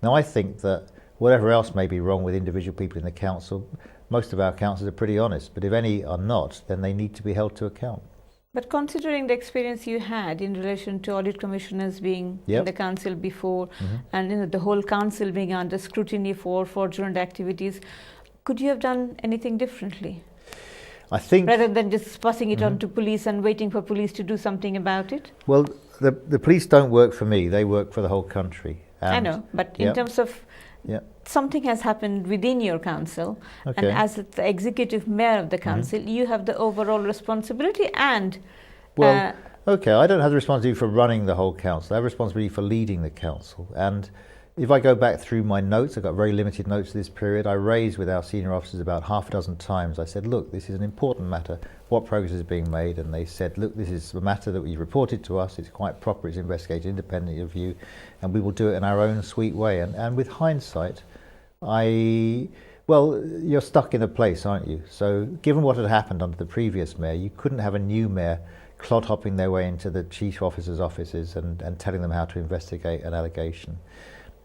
Now, I think that whatever else may be wrong with individual people in the council, most of our councillors are pretty honest, but if any are not, then they need to be held to account. But considering the experience you had in relation to audit commissioners being in the council before, and the whole council being under scrutiny for fraudulent activities, could you have done anything differently? I think, rather than just passing it on to police and waiting for police to do something about it? Well, the police don't work for me; they work for the whole country. I know, but in terms of something has happened within your council, and as the executive mayor of the council, you have the overall responsibility and... I don't have the responsibility for running the whole council. I have responsibility for leading the council. And if I go back through my notes, I've got very limited notes for this period, I raised with our senior officers about half a dozen times. I said, look, this is an important matter. What progress is being made? And they said, look, this is a matter that you've reported to us. It's quite proper. It's investigated independently of you. And we will do it in our own sweet way. And with hindsight, you're stuck in a place, aren't you? So given what had happened under the previous mayor, you couldn't have a new mayor clod-hopping their way into the chief officers' offices and telling them how to investigate an allegation.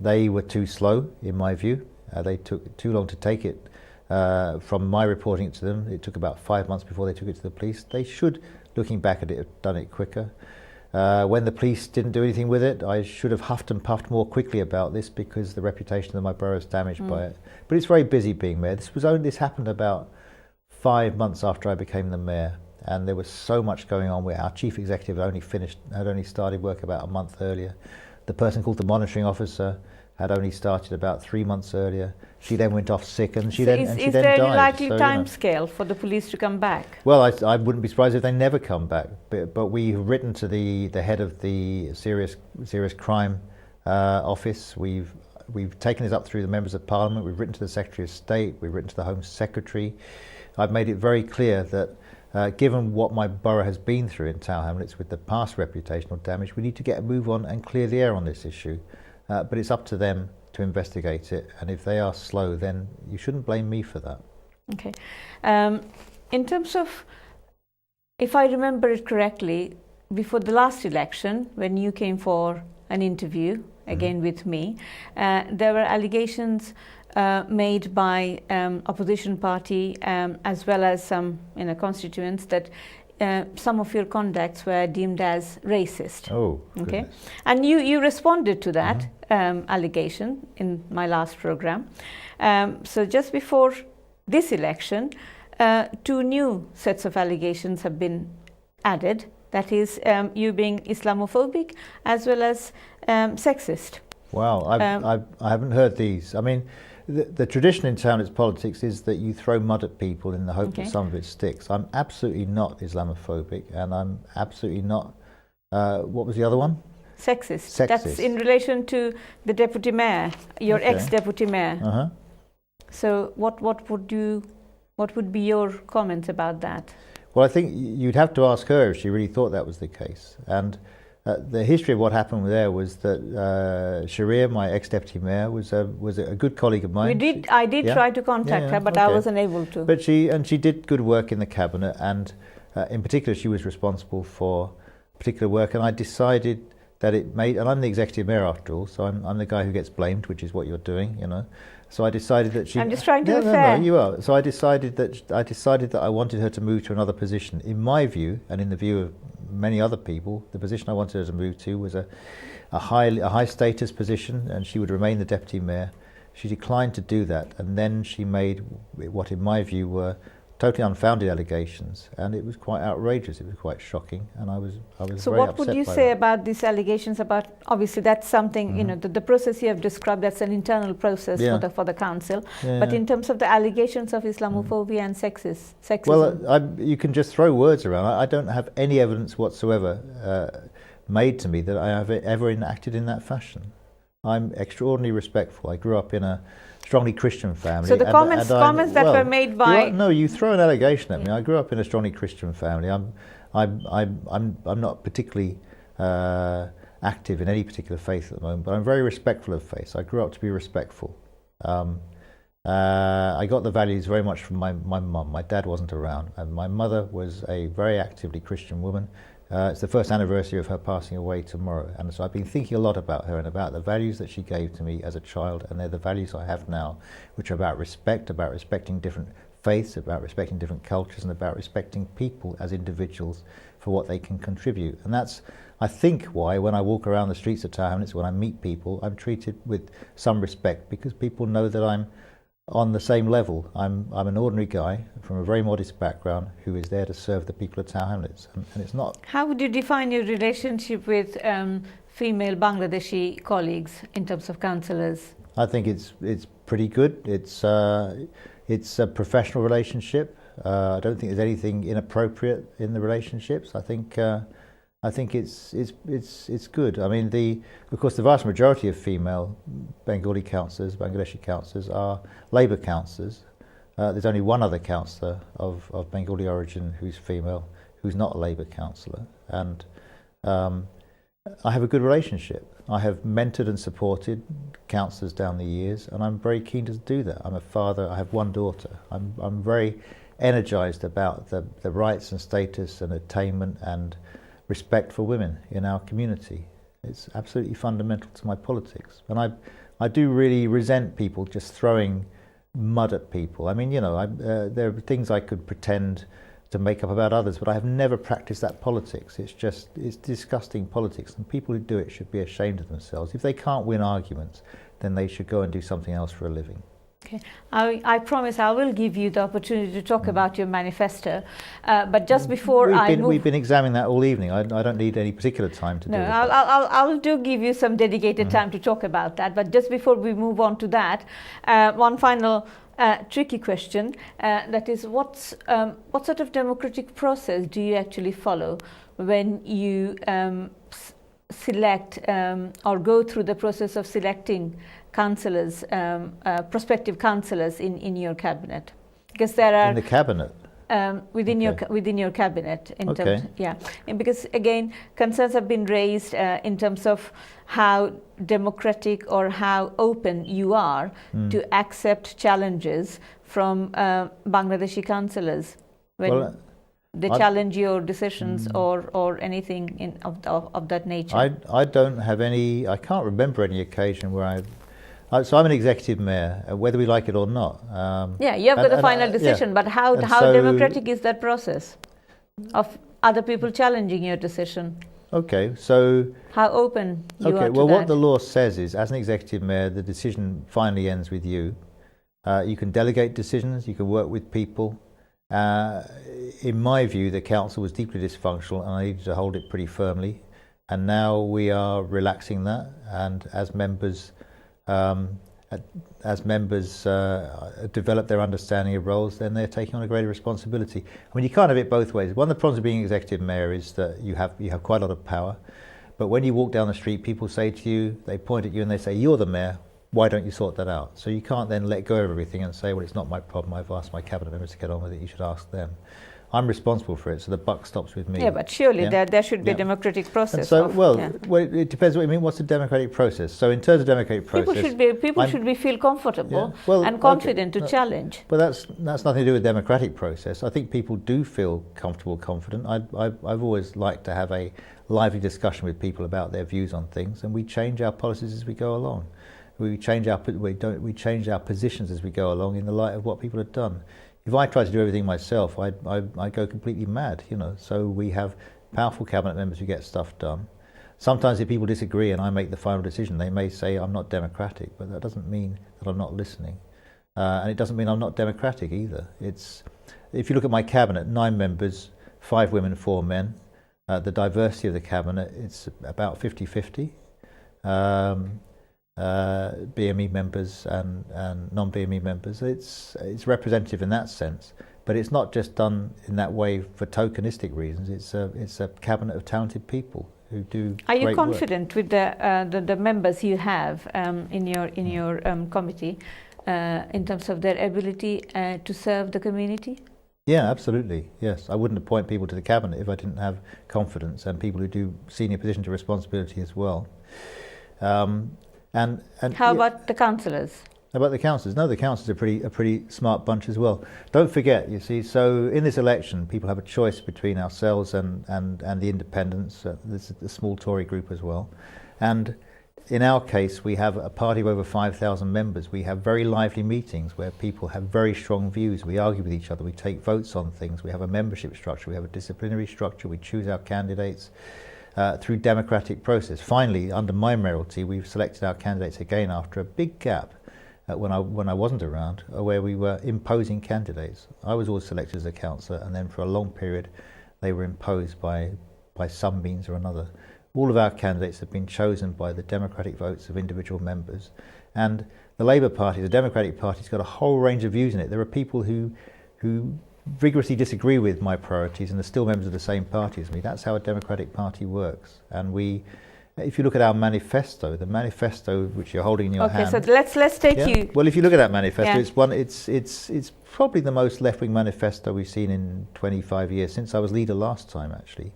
They were too slow, in my view. They took too long to take it. From my reporting it to them, it took about 5 months before they took it to the police. They should, looking back at it, have done it quicker. When the police didn't do anything with it, I should have huffed and puffed more quickly about this because the reputation of my borough is damaged by it. But it's very busy being mayor. This happened about 5 months after I became the mayor, and there was so much going on where our chief executive had only started work about a month earlier. The person called the monitoring officer had only started about 3 months earlier. She then went off sick, and she then died. Is there any likely time scale for the police to come back? Well, I wouldn't be surprised if they never come back. But we've written to the head of the serious crime office. We've taken this up through the members of Parliament. We've written to the Secretary of State. We've written to the Home Secretary. I've made it very clear that given what my borough has been through in Tower Hamlets with the past reputational damage, we need to get a move on and clear the air on this issue. But it's up to them to investigate it, and if they are slow, then you shouldn't blame me for that. Okay. In terms of, if I remember it correctly, before the last election, when you came for an interview, again with me, there were allegations made by opposition party as well as some constituents that some of your contacts were deemed as racist. Oh, okay. And you responded to that allegation in my last program. So just before this election, 2 new sets of allegations have been added. That is, you being Islamophobic as well as sexist. Wow, I haven't heard these. I mean, the tradition in Townlets politics is that you throw mud at people in the hope that some of it sticks. I'm absolutely not Islamophobic, and I'm absolutely not, what was the other one? Sexist. That's in relation to the deputy mayor, your ex-deputy mayor. So what would be your comments about that? Well, I think you'd have to ask her if she really thought that was the case. And the history of what happened there was that Sharia, my ex-deputy mayor, was a good colleague of mine. I did try to contact her, but I wasn't able to. But she did good work in the cabinet, and in particular, she was responsible for particular work. And I decided that and I'm the executive mayor after all, so I'm the guy who gets blamed, which is what you're doing, you know. So I decided that I'm just trying to be fair. No, you are. So I decided that I wanted her to move to another position. In my view, and in the view of many other people, the position I wanted her to move to was a high status position, and she would remain the deputy mayor. She declined to do that, and then she made what, in my view, were totally unfounded allegations, and it was quite outrageous. It was quite shocking, and I was so very upset. So what would you say about these allegations? About, obviously that's something, you know, the process you have described, that's an internal process for the council, but in terms of the allegations of Islamophobia and sexism, well, you can just throw words around. I don't have any evidence whatsoever made to me that I have ever enacted in that fashion. I'm extraordinarily respectful. I grew up in a strongly Christian family. So the comments that were made by... You throw an allegation at me. I grew up in a strongly Christian family. I'm not particularly active in any particular faith at the moment, but I'm very respectful of faith. I grew up to be respectful. I got the values very much from my mum. My dad wasn't around, and my mother was a very actively Christian woman. It's the first anniversary of her passing away tomorrow, and so I've been thinking a lot about her and about the values that she gave to me as a child, and they're the values I have now, which are about respect, about respecting different faiths, about respecting different cultures, and about respecting people as individuals for what they can contribute. And that's, I think, why when I walk around the streets of Tower Hamlets, when I meet people, I'm treated with some respect, because people know that I'm on the same level. I'm an ordinary guy from a very modest background who is there to serve the people of Tower Hamlets, and it's not. How would you define your relationship with female Bangladeshi colleagues in terms of councillors? I think it's pretty good. It's a professional relationship. I don't think there's anything inappropriate in the relationships. I think it's good. I mean, of course, the vast majority of female Bengali councillors, Bangladeshi councillors, are Labour councillors. There's only one other councillor of Bengali origin who's female, who's not a Labour councillor, and I have a good relationship. I have mentored and supported councillors down the years, and I'm very keen to do that. I'm a father. I have one daughter. I'm very energised about the rights and status and attainment and respect for women in our community. It's absolutely fundamental to my politics, and I do really resent people just throwing mud at people. I mean, you know, there are things I could pretend to make up about others, but I have never practiced that politics. It's disgusting politics, and people who do it should be ashamed of themselves. If they can't win arguments, then they should go and do something else for a living. Okay. I promise I will give you the opportunity to talk about your manifesto, but just before we've been examining that all evening. I don't need any particular time to do it. No, I'll do give you some dedicated time to talk about that, but just before we move on to that, one final tricky question, that is, what sort of democratic process do you actually follow when you select or go through the process of selecting councillors, prospective councillors in your cabinet? Because there are in the cabinet. Within your cabinet, in terms, and because again concerns have been raised in terms of how democratic or how open you are to accept challenges from Bangladeshi councillors when they challenge your decisions or anything of that nature. I don't have any. I can't remember any occasion where so I'm an executive mayor, whether we like it or not. You have got the final decision, but how democratic is that process of other people challenging your decision? Okay, so how open you are to well, that? what the law says is, as an executive mayor, the decision finally ends with you. You can delegate decisions, you can work with people. In my view, the council was deeply dysfunctional, and I needed to hold it pretty firmly. And now we are relaxing that, and as members develop their understanding of roles, then they're taking on a greater responsibility. I mean, you can't have it both ways. One of the problems of being executive mayor is that you have quite a lot of power, but when you walk down the street, people say to you, they point at you and they say, "You're the mayor, why don't you sort that out?" So you can't then let go of everything and say, "Well, it's not my problem, I've asked my cabinet members to get on with it, you should ask them." I'm responsible for it, so the buck stops with me. Yeah, but surely there should be a democratic process. And so, it depends what you mean. What's a democratic process? So in terms of democratic process, people should be feel comfortable and confident to challenge. But that's nothing to do with democratic process. I think people do feel comfortable, confident. I've always liked to have a lively discussion with people about their views on things, and we change our policies as we go along. We change our positions as we go along in the light of what people have done. If I try to do everything myself, I go completely mad, you know. So we have powerful cabinet members who get stuff done. Sometimes if people disagree and I make the final decision, they may say I'm not democratic, but that doesn't mean that I'm not listening. And it doesn't mean I'm not democratic either. If you look at my cabinet, 9 members, 5 women, 4 men. The diversity of the cabinet, it's about 50-50. BME members and non-BME members. It's representative in that sense, but it's not just done in that way for tokenistic reasons. It's a cabinet of talented people who do. Are you confident with the members you have in your committee in terms of their ability to serve the community? Yeah, absolutely. Yes, I wouldn't appoint people to the cabinet if I didn't have confidence, and people who do senior positions of responsibility as well. And how about the councillors? About the councillors? No, the councillors are a pretty smart bunch as well. Don't forget, you see, so in this election, people have a choice between ourselves and the independents. There's a small Tory group as well. And in our case, we have a party of over 5,000 members. We have very lively meetings where people have very strong views. We argue with each other. We take votes on things. We have a membership structure. We have a disciplinary structure. We choose our candidates. Through democratic process. Finally, under my mayoralty, we've selected our candidates again after a big gap when I wasn't around, where we were imposing candidates. I was always selected as a councillor, and then for a long period, they were imposed by some means or another. All of our candidates have been chosen by the democratic votes of individual members, and the Labour Party, the Democratic Party's got a whole range of views in it. There are people who vigorously disagree with my priorities and are still members of the same party as me. That's how a democratic party works. And if you look at our manifesto, the manifesto which you're holding in your hand. Okay, so let's take you. Well, if you look at that manifesto, it's probably the most left-wing manifesto we've seen in 25 years, since I was leader last time, actually.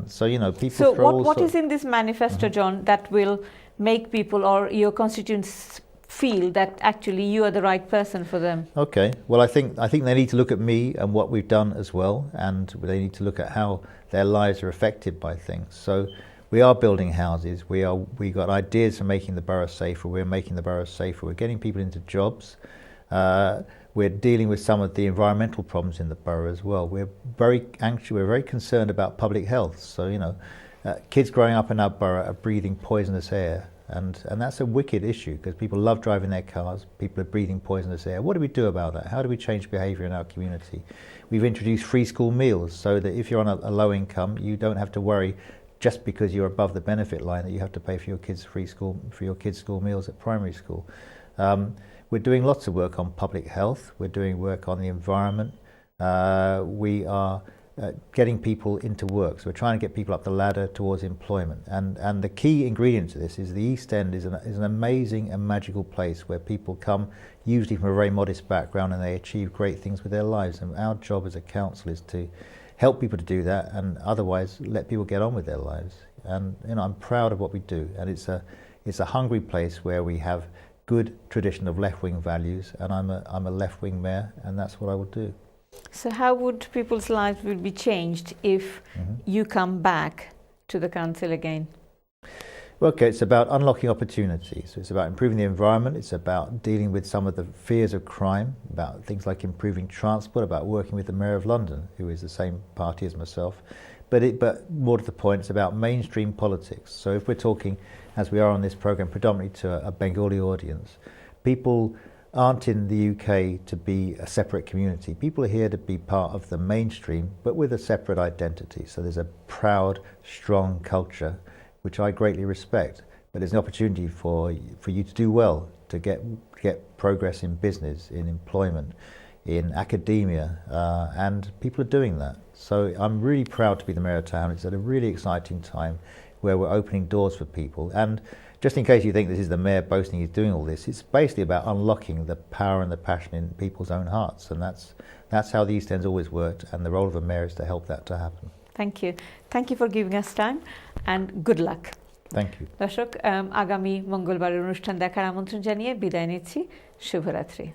So you know, people. So what is in this manifesto, John, that will make people or your constituents feel that actually you are the right person for them? Okay, well I think they need to look at me and what we've done as well, and they need to look at how their lives are affected by things. So we are building houses, we got ideas for making the borough safer, we're making the borough safer, we're getting people into jobs, we're dealing with some of the environmental problems in the borough as well. We're very anxious, we're very concerned about public health. So you know, kids growing up in our borough are breathing poisonous air. And that's a wicked issue, because people love driving their cars, people are breathing poisonous air. What do we do about that? How do we change behaviour in our community? We've introduced free school meals, so that if you're on a low income, you don't have to worry just because you're above the benefit line that you have to pay for your kids' school meals at primary school. We're doing lots of work on public health, we're doing work on the environment, we are getting people into work. So we're trying to get people up the ladder towards employment. And the key ingredient to this is the East End is an amazing and magical place where people come usually from a very modest background and they achieve great things with their lives. And our job as a council is to help people to do that, and otherwise let people get on with their lives. And you know, I'm proud of what we do, and it's a hungry place where we have good tradition of left-wing values, and I'm a left-wing mayor, and that's what I will do. So how would people's lives will be changed if you come back to the council again? Well, okay, it's about unlocking opportunities. It's about improving the environment. It's about dealing with some of the fears of crime, about things like improving transport, about working with the Mayor of London, who is the same party as myself. But more to the point, it's about mainstream politics. So if we're talking, as we are on this programme, predominantly to a Bengali audience, people aren't in the UK to be a separate community. People are here to be part of the mainstream, but with a separate identity. So there's a proud, strong culture, which I greatly respect. But there's an opportunity for you to do well, to get progress in business, in employment, in academia, and people are doing that. So I'm really proud to be the Mayor of Town. It's at a really exciting time where we're opening doors for people. And just in case you think this is the mayor boasting he's doing all this, it's basically about unlocking the power and the passion in people's own hearts, and that's how the East End's always worked, and the role of a mayor is to help that to happen. Thank you for giving us time, and good luck. Thank you. দর্শক, আগামী মঙ্গলবারের অনুষ্ঠান দেখার আমন্ত্রণ জানিয়ে বিদায় নিচ্ছি। শুভরাত্রি।